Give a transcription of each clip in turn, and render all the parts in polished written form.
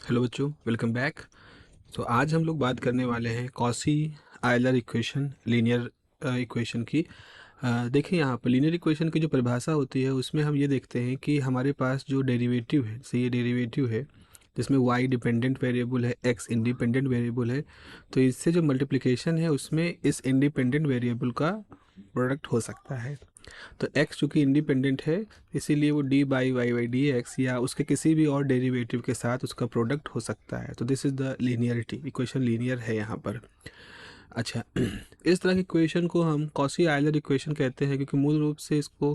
Hello बच्चों, welcome back. तो आज हम लोग बात करने वाले हैं quasi Euler equation, linear equation की। देखिए यहाँ पर लीनियर इक्वेशन की जो परिभाषा होती है उसमें हम ये देखते हैं कि हमारे पास जो डेरिवेटिव है, जैसे ये डेरिवेटिव है जिसमें y डिपेंडेंट वेरिएबल है, x इंडिपेंडेंट वेरिएबल है, तो इससे जो मल्टीप्लिकेशन है उसमें इस इंडिपेंडेंट वेरिएबल का प्रोडक्ट हो सकता है। तो x चूँकि इंडिपेंडेंट है इसीलिए वो D by Y by D X या उसके किसी भी और डेरिवेटिव के साथ उसका प्रोडक्ट हो सकता है। तो this is the linearity, equation linear है यहाँ पर। अच्छा इस तरह की इक्वेशन को हम कॉसी आयलर इक्वेशन कहते हैं क्योंकि मूल रूप से इसको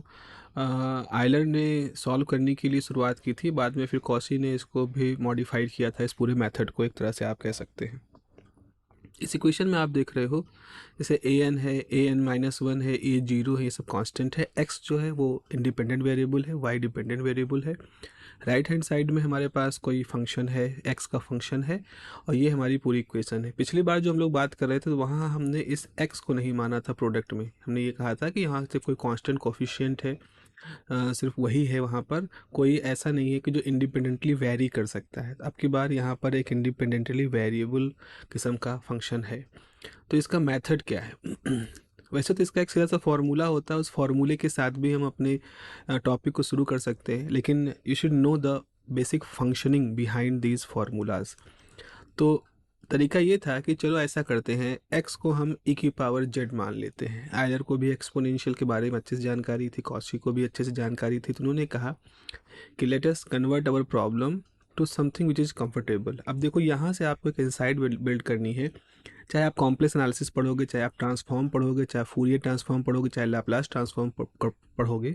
आयलर ने सॉल्व करने के लिए शुरुआत की थी, बाद में फिर कॉसी ने इसको भी मॉडिफाइड किया था, इस पूरे मेथड को एक तरह से आप कह सकते हैं। इस इक्वेशन में आप देख रहे हो जैसे ए एन है, ए एन माइनस वन है, ए जीरो है, ये सब कांस्टेंट है। एक्स जो है वो इंडिपेंडेंट वेरिएबल है, वाई डिपेंडेंट वेरिएबल है। राइट हैंड साइड में हमारे पास कोई फंक्शन है, एक्स का फंक्शन है, और ये हमारी पूरी इक्वेशन है। पिछली बार जो हम लोग बात कर रहे थे तो वहाँ हमने इस एक्स को नहीं माना था प्रोडक्ट में। हमने ये कहा था कि यहाँ से कोई कांस्टेंट कोफिशिएंट है, सिर्फ वही है, वहाँ पर कोई ऐसा नहीं है कि जो इंडिपेंडेंटली वेरी कर सकता है। अब की बार यहाँ पर एक इंडिपेंडेंटली वेरिएबल किस्म का फंक्शन है। तो इसका मेथड क्या है? वैसे तो इसका एक सीधा सा फॉर्मूला होता है, उस फॉर्मूले के साथ भी हम अपने टॉपिक को शुरू कर सकते हैं, लेकिन you should know the basic functioning behind these formulas. तो तरीका ये था कि चलो ऐसा करते हैं, x को हम e की पावर z मान लेते हैं। आयलर को भी एक्सपोनेंशियल के बारे में अच्छे से जानकारी थी, कॉशी को भी अच्छे से जानकारी थी, तो उन्होंने कहा कि let us convert our problem to something which is comfortable. अब देखो यहाँ से आपको एक इंसाइट बिल्ड करनी है। चाहे आप कॉम्प्लेक्स एनालिसिस पढ़ोगे, चाहे आप ट्रांसफॉर्म पढ़ोगे, चाहे फूरियर ट्रांसफॉर्म पढ़ोगे, चाहे लैप्लास ट्रांसफॉर्म पढ़ोगे,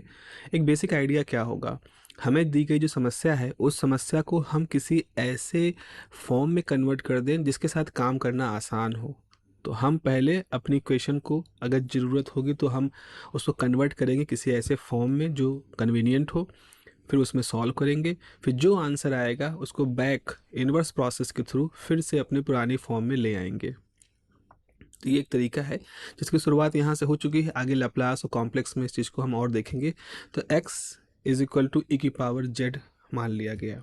एक बेसिक आइडिया क्या होगा, हमें दी गई जो समस्या है उस समस्या को हम किसी ऐसे फॉर्म में कन्वर्ट कर दें जिसके साथ काम करना आसान हो। तो हम पहले अपनी इक्वेशन को अगर ज़रूरत होगी तो हम उसको कन्वर्ट करेंगे किसी ऐसे फॉर्म में जो कन्वीनियंट हो, फिर उसमें सॉल्व करेंगे, फिर जो आंसर आएगा उसको बैक इन्वर्स प्रोसेस के थ्रू फिर से अपने पुरानी फॉर्म में ले आएंगे। तो ये एक तरीका है जिसकी शुरुआत यहाँ से हो चुकी है। आगे लैप्लास और कॉम्प्लेक्स में इस चीज़ को हम और देखेंगे। तो x is equal to e की पावर z मान लिया गया।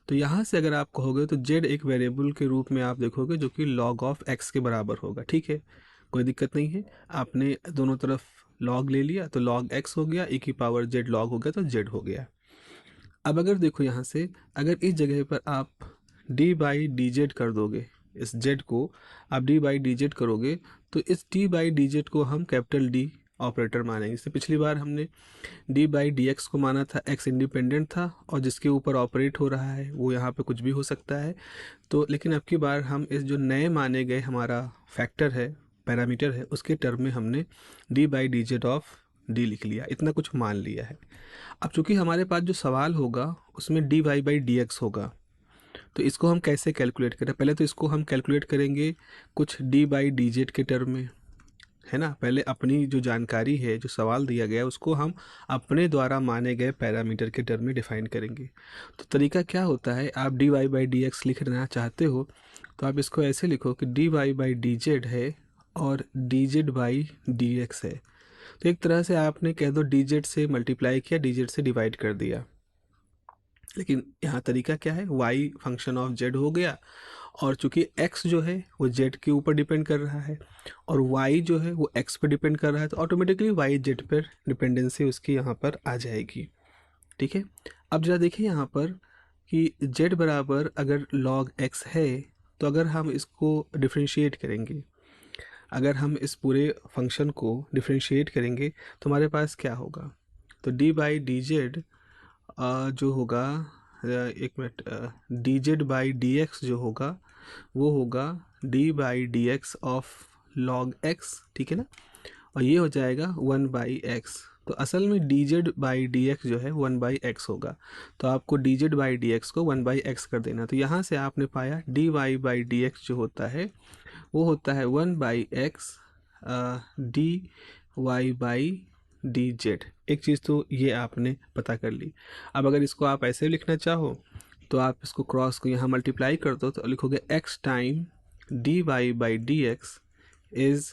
तो यहाँ से अगर आप कहोगे तो z एक वेरिएबल के रूप में आप देखोगे जो कि log ऑफ x के बराबर होगा। ठीक है, कोई दिक्कत नहीं है। आपने दोनों तरफ log ले लिया तो log x हो गया, e की पावर z log हो गया तो z हो गया। अब अगर देखो यहाँ से अगर इस जगह पर आप d बाई डी जेड कर दोगे, इस z को आप d बाई डी जेड करोगे तो इस d बाई डी जेड को हम कैपिटल D ऑपरेटर मानेंगे। इससे पिछली बार हमने d बाई डी एक्स को माना था, x इंडिपेंडेंट था और जिसके ऊपर ऑपरेट हो रहा है वो यहाँ पे कुछ भी हो सकता है। तो लेकिन अब की बार हम इस जो नए माने गए हमारा फैक्टर है, पैरामीटर है, उसके टर्म में हमने d by D Z of d लिख लिया, इतना कुछ मान लिया है। अब चूंकि हमारे पास जो सवाल होगा उसमें D Y by D X होगा, तो इसको हम कैसे कैलकुलेट करें? पहले तो इसको हम कैलकुलेट करेंगे कुछ डी बाई डी जेड के टर्म में, है ना। पहले अपनी जो जानकारी है, जो सवाल दिया गया है, उसको हम अपने द्वारा माने गए पैरामीटर के टर्म में डिफाइन करेंगे। तो तरीका क्या होता है, आप D Y by D X लिखना चाहते हो तो आप इसको ऐसे लिखो कि D Y by D Z है और D Z by D X है। तो एक तरह से आपने कह दो डी जेड से मल्टीप्लाई किया, डी जेड से डिवाइड कर दिया। लेकिन यहाँ तरीका क्या है, y फंक्शन ऑफ z हो गया, और चूंकि x जो है वो z के ऊपर डिपेंड कर रहा है और y जो है वो x पर डिपेंड कर रहा है, तो ऑटोमेटिकली y z पर डिपेंडेंसी उसकी यहाँ पर आ जाएगी। ठीक है, अब जरा देखिए यहाँ पर कि z बराबर अगर log x है तो अगर हम इसको डिफ्रेंशिएट करेंगे, अगर हम इस पूरे फंक्शन को डिफ्रेंशिएट करेंगे तो हमारे पास क्या होगा, तो d बाई डी जेड जो होगा, एक minute, D Z by D X जो होगा वो होगा D by D X of log x, ठीक है ना, और ये हो जाएगा वन बाई एक्स। तो असल में D Z by D X जो है वन बाई एक्स होगा, तो आपको D Z by D X को वन बाई एक्स कर देना। तो यहाँ से आपने पाया D Y by D X जो होता है वो होता है one by X D Y by D Z. एक चीज़ तो ये आपने पता कर ली। अब अगर इसको आप ऐसे लिखना चाहो तो आप इसको क्रॉस को यहाँ मल्टीप्लाई कर दो तो लिखोगे x time D Y by D X is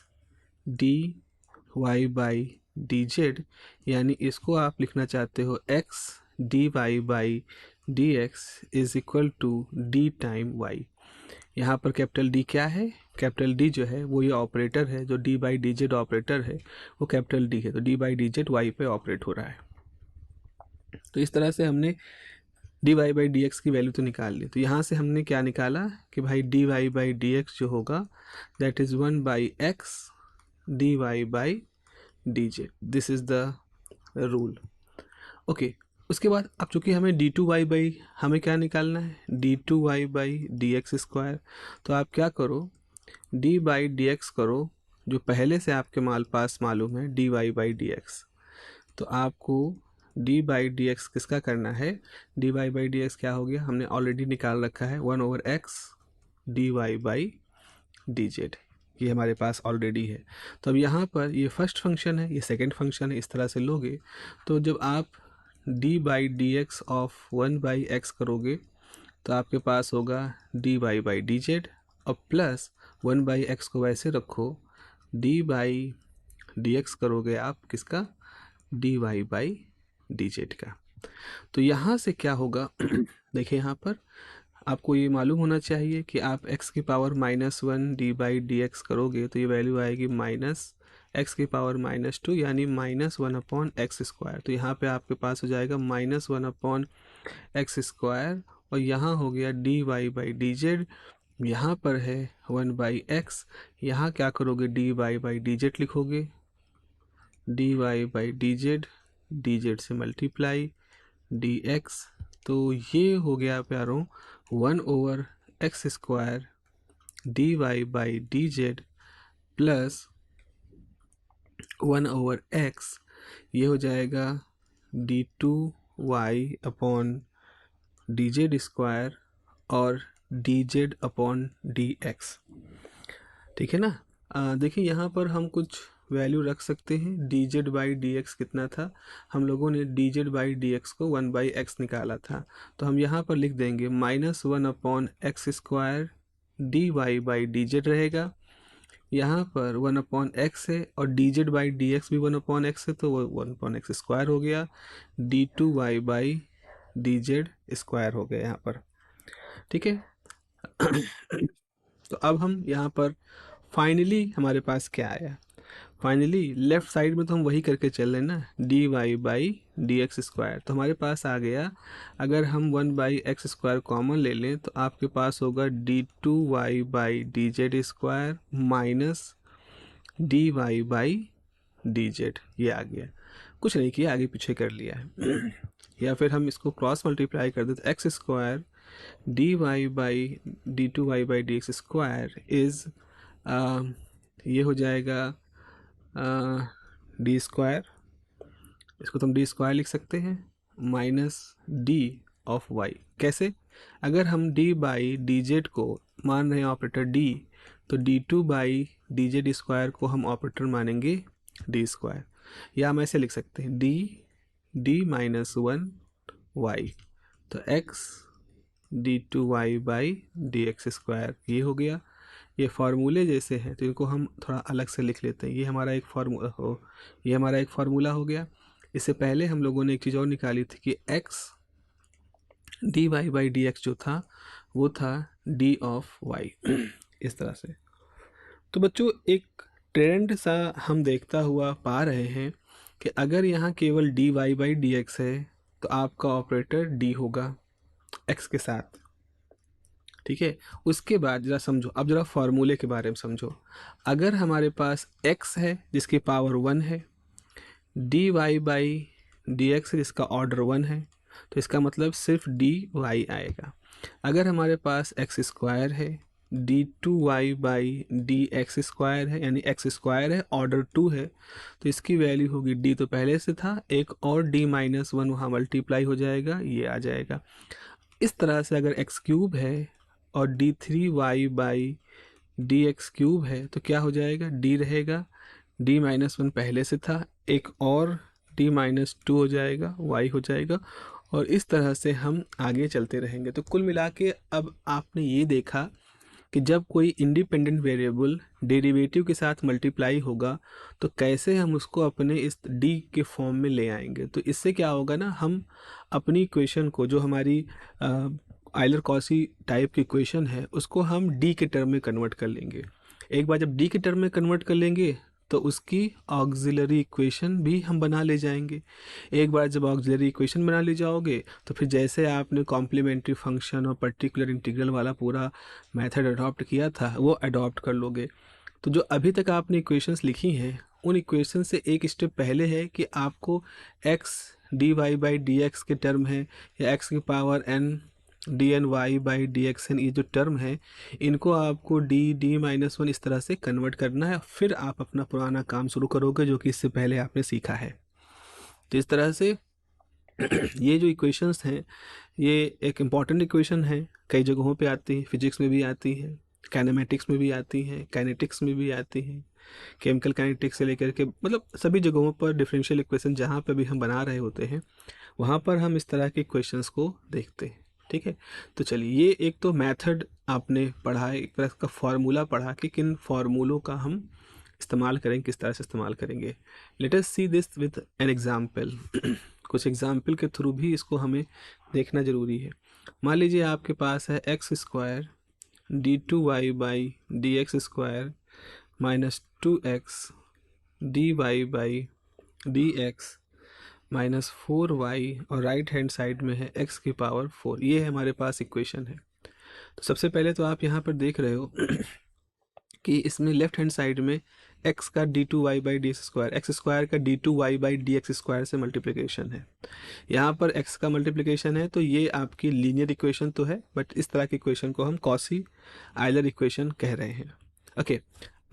D Y by D Z, यानी इसको आप लिखना चाहते हो x D Y by D X is equal to D time Y. यहाँ पर कैपिटल डी क्या है? कैपिटल डी जो है वो ये ऑपरेटर है, जो D by D Z operator है वो कैपिटल डी है, तो D by D Z Y पे ऑपरेट हो रहा है। तो इस तरह से हमने D Y by D x की वैल्यू तो निकाल ली। तो यहाँ से हमने क्या निकाला कि भाई D Y by D X जो होगा that is 1/x D Y by D Z. This is the rule. Okay, उसके बाद अब चूँकि हमें डी टू वाई बाई हमें क्या निकालना है? D two Y by D x square. तो आप क्या करो, डी बाई डी एक्स करो, जो पहले से आपके पास मालूम है D Y by D x. तो आपको डी बाई डी एक्स किसका करना है? D Y by D x क्या हो गया? हमने ऑलरेडी निकाल रखा है 1/x D Y by D Z, ये हमारे पास ऑलरेडी है। तो अब यहाँ पर ये फर्स्ट फंक्शन है, ये सेकंड फंक्शन है, इस तरह से लोगे तो जब आप D by D X of 1/x करोगे तो आपके पास होगा D Y by D Z, और प्लस 1/x को वैसे रखो, डी बाई डी एक्स करोगे आप किसका? D Y by D Z का। तो यहाँ से क्या होगा देखिए, यहाँ पर आपको ये मालूम होना चाहिए कि आप x की power -1 D by D x करोगे तो ये वैल्यू आएगी -x की पावर -2 यानी -1/x²। तो यहाँ पे आपके पास हो जाएगा -1/x², और यहाँ हो गया d Y by D z, यहाँ पर है 1/x, यहाँ क्या करोगे? D Y by D z लिखोगे, d Y by D Z से मल्टीप्लाई डी एक्स। तो ये हो गया प्यारों 1/x² D Y by D z plus 1/x, ये हो जाएगा d two y upon d Z square और D z upon d x. ठीक है ना? देखिए यहाँ पर हम कुछ वैल्यू रख सकते हैं। D Z by D x कितना था? हम लोगों ने D Z by D X को 1/x निकाला था, तो हम यहाँ पर लिख देंगे -1/x² D Y by D Z रहेगा। यहाँ पर 1/x है और D Z by D X भी 1/x है, तो वो 1/x² हो गया, D two Y by D Z square हो गया यहाँ पर। ठीक है तो अब हम यहाँ पर फाइनली हमारे पास क्या आया? फाइनली लेफ्ट साइड में तो हम वही करके चल रहे हैं ना, D Y by D x square. तो हमारे पास आ गया, अगर हम 1/x² कॉमन ले लें तो आपके पास होगा D two Y by D Z square minus D Y by D Z. ये आ गया, कुछ नहीं किया, आगे पीछे कर लिया है या फिर हम इसको क्रॉस मल्टीप्लाई कर दें तो x² D Y by D two Y by D x square is ये हो जाएगा डी स्क्वायर, इसको तुम डी स्क्वायर लिख सकते हैं, माइनस डी ऑफ वाई। कैसे? अगर हम डी बाई डी जेड को मान रहे हैं ऑपरेटर डी, तो D two by D Z square को हम ऑपरेटर मानेंगे डी स्क्वायर, या हम ऐसे लिख सकते हैं डी -1 वाई, तो X D two Y by D x square. ये हो गया। ये फार्मूले जैसे हैं तो इनको हम थोड़ा अलग से लिख लेते हैं। ये हमारा एक फार्मूला हो गया। इससे पहले हम लोगों ने एक चीज़ और निकाली थी कि x D Y by D X जो था वो था डी ऑफ वाई इस तरह से। तो बच्चों एक ट्रेंड सा हम देखता हुआ पा रहे हैं कि अगर यहाँ केवल D Y by D X है तो आपका ऑपरेटर डी होगा x के साथ। ठीक है, उसके बाद जरा समझो, अब जरा फार्मूले के बारे में समझो। अगर हमारे पास x है जिसकी पावर 1 है, D Y by D X जिसका ऑर्डर 1 है, तो इसका मतलब सिर्फ डी वाई आएगा। अगर हमारे पास x² है, D two Y by D x square है, यानी x² है, ऑर्डर 2 है, तो इसकी वैल्यू होगी डी तो पहले से था, एक और डी -1 वहाँ मल्टीप्लाई हो जाएगा, ये आ जाएगा। इस तरह से अगर x³ है और D three Y by D x³ है तो क्या हो जाएगा? डी रहेगा, डी -1 पहले से था, एक और डी -2 हो जाएगा, y हो जाएगा, और इस तरह से हम आगे चलते रहेंगे। तो कुल मिला के अब आपने ये देखा कि जब कोई इंडिपेंडेंट वेरिएबल डेरिवेटिव के साथ मल्टीप्लाई होगा तो कैसे हम उसको अपने इस डी के फॉर्म में ले आएंगे। तो इससे क्या होगा ना, हम अपनी इक्वेशन को, जो हमारी आइलर कॉची टाइप की इक्वेशन है, उसको हम डी के टर्म में कन्वर्ट कर लेंगे। एक बार जब डी के टर्म में कन्वर्ट कर लेंगे तो उसकी ऑक्सिलरी इक्वेशन भी हम बना ले जाएंगे। एक बार जब ऑक्सिलरी इक्वेशन बना ले जाओगे तो फिर जैसे आपने कॉम्प्लीमेंट्री फंक्शन और पर्टिकुलर इंटीग्रल वाला पूरा मेथड अडॉप्ट किया था वो अडॉप्ट कर लोगे। तो जो अभी तक आपने इक्वेशंस लिखी हैं उन इक्वेशन से एक स्टेप पहले है कि आपको x D Y by D X के टर्म है या x की power n D N Y by D X N, ये जो टर्म है इनको आपको डी-1 इस तरह से कन्वर्ट करना है, फिर आप अपना पुराना काम शुरू करोगे जो कि इससे पहले आपने सीखा है। तो इस तरह से ये जो इक्वेशंस हैं ये एक इम्पॉर्टेंट इक्वेशन है, कई जगहों पे आती है, फिजिक्स में भी आती है, काइनेमेटिक्स में भी आती है, काइनेटिक्स में भी आती है, केमिकल काइनेटिक्स से लेकर के मतलब सभी जगहों पर डिफरेंशियल इक्वेशन जहाँ पे भी हम बना रहे होते हैं वहाँ पर हम इस तरह के इक्वेशंस को देखते हैं। ठीक है, तो चलिए ये एक तो मेथड आपने पढ़ा है, एक तरह का फार्मूला पढ़ा कि किन फार्मूलों का हम इस्तेमाल करेंगे, किस तरह से इस्तेमाल करेंगे। Let us see this with an example. कुछ एग्जाम्पल के थ्रू भी इसको हमें देखना ज़रूरी है। मान लीजिए आपके पास है X square D two Y by D x square minus 2x D Y by D X minus 4y और राइट हैंड साइड में है x की पावर 4। ये है हमारे पास इक्वेशन है। तो सबसे पहले तो आप यहाँ पर देख रहे हो कि इसमें लेफ्ट हैंड साइड में x का d two Y by D x square, x square का d two Y by D x square से मल्टीप्लिकेशन है, यहाँ पर x का मल्टीप्लिकेशन है। तो ये आपकी लीनियर इक्वेशन तो है, बट इस तरह की इक्वेशन को हम कॉसी आइलर इक्वेशन कह रहे हैं। ओके,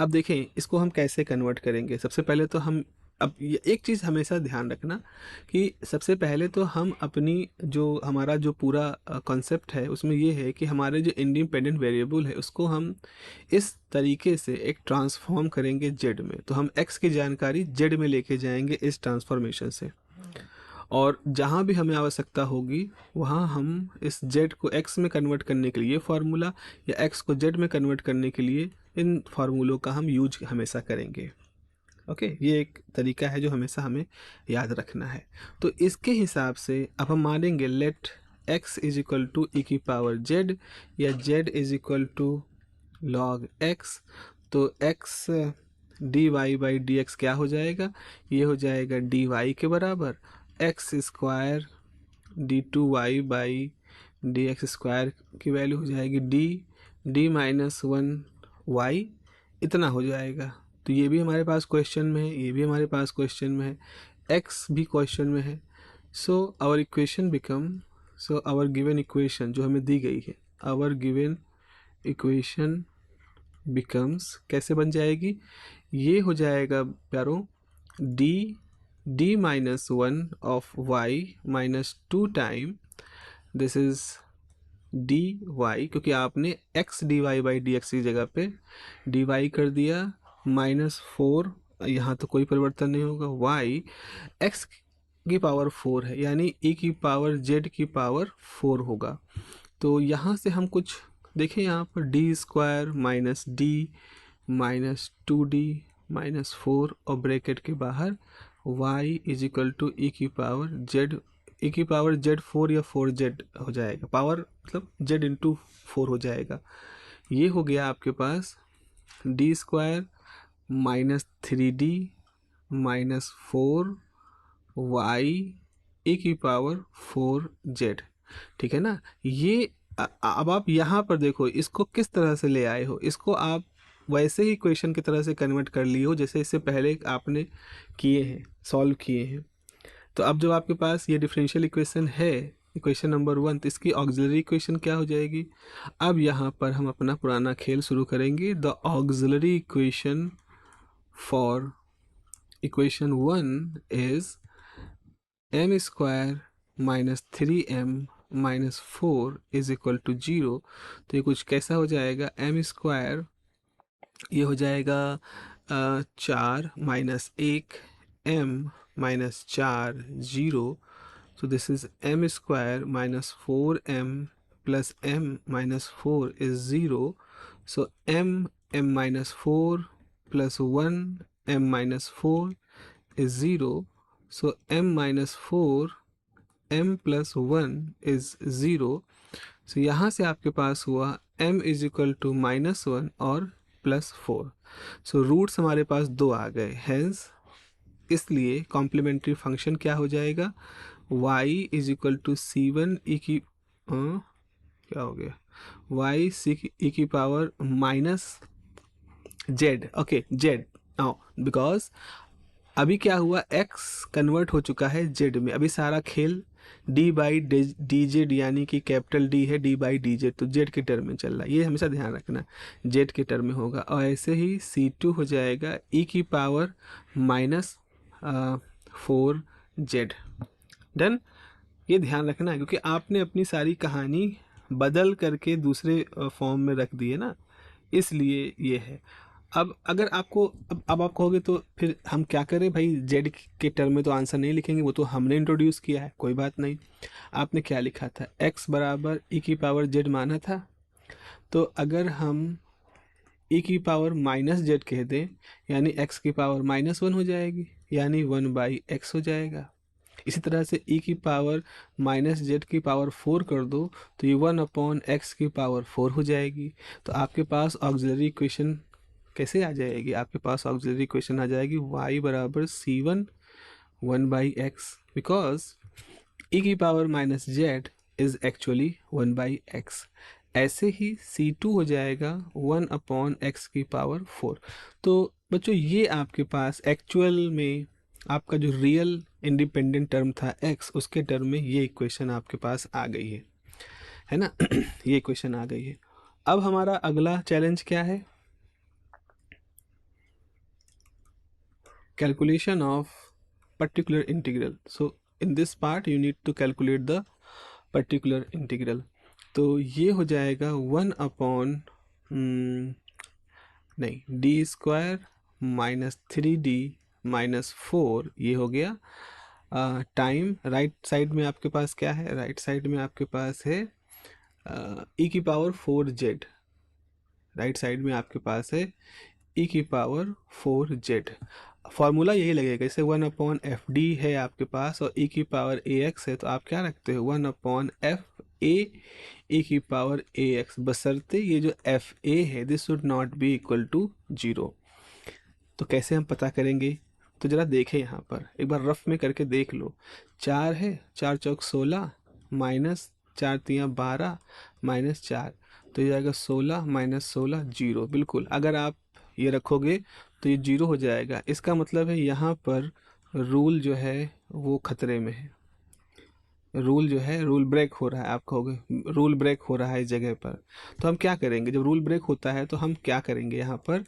अब देखें इसको हम कैसे कन्वर्ट करेंगे। सबसे पहले तो हम, अब ये एक चीज़ हमेशा ध्यान रखना कि सबसे पहले तो हम अपनी जो हमारा जो पूरा कॉन्सेप्ट है उसमें ये है कि हमारे जो इंडिपेंडेंट वेरिएबल है उसको हम इस तरीके से एक ट्रांसफॉर्म करेंगे जेड में। तो हम एक्स की जानकारी जेड में लेके जाएंगे इस ट्रांसफॉर्मेशन से, और जहाँ भी हमें आवश्यकता होगी वहाँ हम इस जेड को एक्स में कन्वर्ट करने के लिए फार्मूला या एक्स को जेड में कन्वर्ट करने के लिए इन फार्मूलों का हम यूज हमेशा करेंगे। ओके, ये एक तरीका है जो हमेशा हमें याद रखना है। तो इसके हिसाब से अब हम मानेंगे let x is equal to e की पावर z या z is equal to log x। तो x D Y by D x क्या हो जाएगा, ये हो जाएगा डी वाई के बराबर X square D two Y by D x square की वैल्यू हो जाएगी डी-1 वाई, इतना हो जाएगा। तो ये भी हमारे पास क्वेश्चन में है, ये भी हमारे पास क्वेश्चन में है, x भी क्वेश्चन में है। So our equation become, so our given equation जो हमें दी गई है, आवर गिवन इक्वेशन बिकम्स कैसे बन जाएगी, ये हो जाएगा प्यारों डी-1 of y minus 2 time this is d y, क्योंकि आपने x D Y by D x की जगह पे डी वाई कर दिया, -4, यहाँ तो कोई परिवर्तन नहीं होगा, y x की पावर 4 है यानी e की पावर z की पावर 4 होगा। तो यहाँ से हम कुछ देखें, यहाँ पर D square minus D minus 2d minus 4 और ब्रैकेट के बाहर y is equal to e की पावर z, ई की पावर z 4 या 4z हो जाएगा, पावर मतलब z इंटू 4 हो जाएगा। ये हो गया आपके पास d square minus 3d minus 4y e की पावर 4z। ठीक है ना। ये अब आप यहाँ पर देखो इसको किस तरह से ले आए हो, इसको आप वैसे ही इक्वेशन की तरह से कन्वर्ट कर लिए हो जैसे इससे पहले आपने किए हैं, सॉल्व किए हैं। तो अब जब आपके पास ये डिफरेंशियल इक्वेशन है, इक्वेशन नंबर 1, तो इसकी ऑक्सिलरी इक्वेशन क्या हो जाएगी। अब यहाँ पर हम अपना पुराना खेल शुरू करेंगे। The auxiliary equation for equation 1 is m square minus 3m minus 4 is equal to 0। तो ये कुछ कैसा हो जाएगा, m स्क्वायर ये हो जाएगा 4 minus 1 m minus 4 0। So this is m square minus 4m plus m minus 4 is 0. So m minus 4 plus 1 m minus 4 is 0. So m minus 4 m plus 1 is 0. So यहाँ से आपके पास हुआ m is equal to -1 और +4. सो roots हमारे पास दो आ गए, hence इसलिए complementary function क्या हो जाएगा, y is equal to c1 e की क्या हो गया, y c e की power minus z. Okay, z now because अभी क्या हुआ, x कन्वर्ट हो चुका है z में. अभी सारा खेल d बाई डी जेड यानी कि कैपिटल D है d बाई डी जेड, तो z के टर्म में चल रहा है, ये हमेशा ध्यान रखना, z के टर्म में होगा. और ऐसे ही c2 हो जाएगा e की पावर -4z. डन. ये ध्यान रखना है क्योंकि आपने अपनी सारी कहानी बदल करके दूसरे फॉर्म में रख दी है ना, इसलिए ये है. अब अगर आपको अब आप कहोगे तो फिर हम क्या करें भाई, जेड के टर्म में तो आंसर नहीं लिखेंगे, वो तो हमने इंट्रोड्यूस किया है, कोई बात नहीं. आपने क्या लिखा था, x बराबर e की पावर z माना था, तो अगर हम e की पावर -z कह दें यानी x की पावर -1 हो जाएगी, यानी 1/x हो जाएगा. इसी तरह से e की पावर -z की पावर 4 कर दो तो ये 1/x की पावर 4 हो जाएगी. तो आपके पास ऑक्सिलरी इक्वेशन कैसे आ जाएगी, आपके पास ऑक्सिलरी इक्वेशन आ जाएगी y बराबर c1 1/x, बिकॉज e की power -z is actually 1/x. ऐसे ही c2 हो जाएगा 1/x की पावर 4. तो बच्चों ये आपके पास एक्चुअल में आपका जो रियल इंडिपेंडेंट टर्म था x, उसके टर्म में ये इक्वेशन आपके पास आ गई है ना. ये इक्वेशन आ गई है. अब हमारा अगला चैलेंज क्या है, calculation of particular integral. So in this part you need to calculate the particular integral. तो ये हो जाएगा 1 नहीं d स्क्वायर -3d -4, ये हो गया टाइम. राइट साइड में आपके पास क्या है, राइट साइड में आपके पास है e की पावर 4z. राइट साइड में आपके पास है e की पावर 4z. फॉर्मूला यही लगेगा, जैसे 1/fd है आपके पास और e की पावर ax है, तो आप क्या रखते हो 1/f a e की पावर ax, बशर्ते ये जो f a है this should not be equal to 0. तो कैसे हम पता करेंगे, तो ज़रा देखें यहाँ पर एक बार रफ में करके देख लो. 4 है, 4 चौक 16 -4 तियाँ 12 -4, तो ये जाएगा 16 -16 0. बिल्कुल, अगर आप ये रखोगे तो ये 0 हो जाएगा. इसका मतलब है यहाँ पर रूल जो है वो खतरे में है, रूल जो है रूल ब्रेक हो रहा है. आप कहोगे रूल ब्रेक हो रहा है इस जगह पर, तो हम क्या करेंगे, जब रूल ब्रेक होता है तो हम क्या करेंगे, यहाँ पर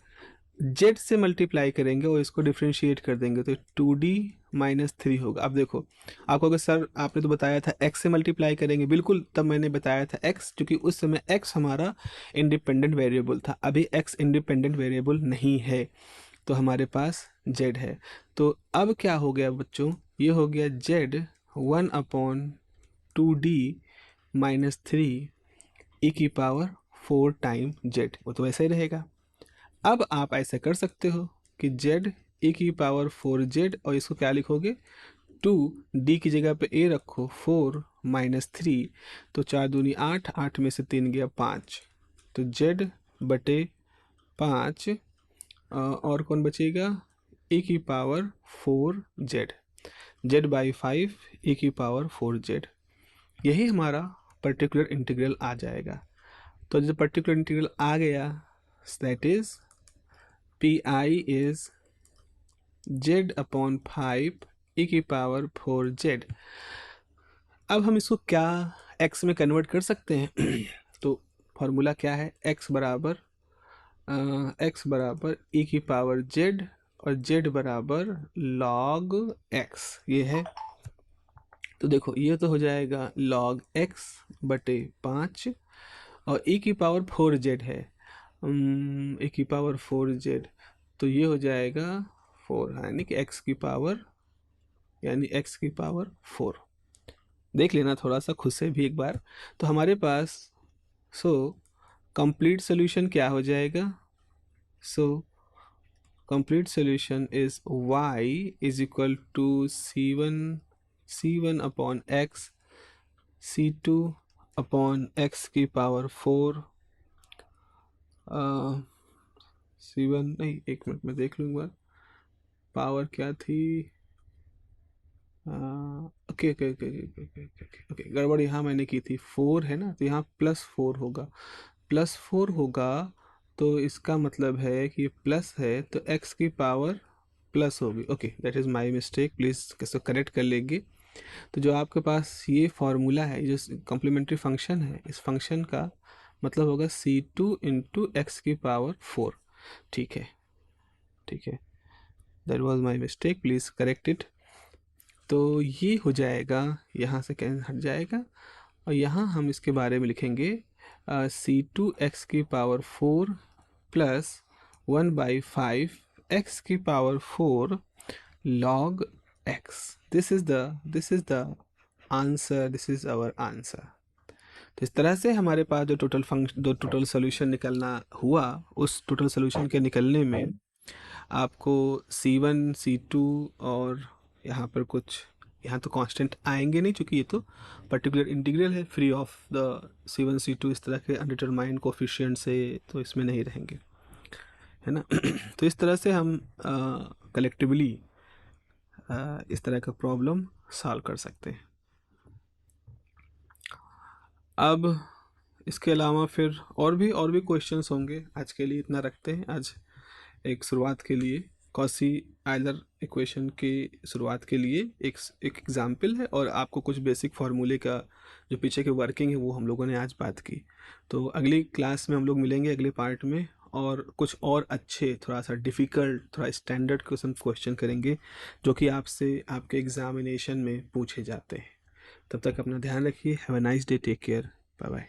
z से मल्टीप्लाई करेंगे और इसको डिफ्रेंशिएट कर देंगे, तो 2d -3 होगा. अब देखो आप कहोगे सर आपने तो बताया था x से मल्टीप्लाई करेंगे, बिल्कुल तब मैंने बताया था x, क्योंकि उस समय x हमारा इंडिपेंडेंट वेरिएबल था. अभी x इंडिपेंडेंट वेरिएबल नहीं है, तो हमारे पास z है. तो अब क्या हो गया बच्चों, ये हो गया z 1/2d -3 e की पावर 4 टाइम z, वो तो वैसे ही रहेगा. अब आप ऐसा कर सकते हो कि z e की पावर 4z और इसको क्या लिखोगे 2d की जगह पे a रखो 4 -3, तो 4 दूनी 8, 8 में से 3 गया 5, तो z बटे 5 और कौन बचेगा e की power 4z, z by 5 e की पावर 4z. यही हमारा पर्टिकुलर इंटीग्रल आ जाएगा. तो जब पर्टिकुलर इंटीग्रल आ गया that is pi is z/5 e की पावर 4z. अब हम इसको क्या x में कन्वर्ट कर सकते हैं. तो फॉर्मूला क्या है, x बराबर e की पावर z और z बराबर log x, ये है. तो देखो ये तो हो जाएगा log x बटे 5 और e की पावर 4z है, e की पावर 4z, तो ये हो जाएगा 4, यानी कि x की पावर 4. देख लेना थोड़ा सा खुद से भी एक बार। तो हमारे पास कंप्लीट सोल्यूशन क्या हो जाएगा? Complete solution is y is equal to c1 upon x, c2 upon x की पावर 4, c1 नहीं, एक मिनट में देख लूँगा पावर क्या थी। Okay okay okay okay okay okay okay, गड़बड़ यहाँ मैंने की थी, 4 है ना, तो यहाँ +4 होगा, +4 होगा। तो इसका मतलब है कि प्लस है तो x की पावर प्लस होगी। Okay, that is my mistake, please इसको करेक्ट कर लेंगे। तो जो आपके पास ये फॉर्मूला है, जो कॉम्प्लीमेंट्री फंक्शन है, इस फंक्शन का मतलब होगा c2 इंटू एक्स की पावर 4। ठीक है, ठीक है, that was my mistake, please correct it. तो ये हो जाएगा, यहाँ से कैंसिल हट जाएगा, और यहाँ हम इसके बारे में लिखेंगे c2 x की पावर 4 प्लस 1/5 x की power 4 log x। This is the answer, this is our answer. तो इस तरह से हमारे पास जो टोटल सोल्यूशन निकलना हुआ, उस टोटल सोल्यूशन के निकलने में आपको C1 C2 और यहाँ पर कुछ, यहाँ तो कांस्टेंट आएंगे नहीं क्योंकि ये तो पर्टिकुलर इंटीग्रल है, free of the C1 C2 इस तरह के अनडिटरमाइंड कोफिशिएंट से तो इसमें नहीं रहेंगे, है ना। तो इस तरह से हम कलेक्टिवली इस तरह का प्रॉब्लम सॉल्व कर सकते हैं। अब इसके अलावा फिर और भी क्वेश्चंस होंगे, आज के लिए इतना रखते हैं। आज एक शुरुआत के लिए कॉसी आयलर इक्वेशन के शुरुआत के लिए एक एग्जाम्पल है, और आपको कुछ बेसिक फार्मूले का जो पीछे की वर्किंग है वो हम लोगों ने आज बात की। तो अगली क्लास में हम लोग मिलेंगे अगले पार्ट में, और कुछ और अच्छे, थोड़ा सा डिफ़िकल्ट, थोड़ा स्टैंडर्ड क्वेश्चन करेंगे जो कि आपसे आपके एग्जामिनेशन में पूछे जाते हैं। तब तक अपना ध्यान रखिए। Have a nice day, take care, bye bye.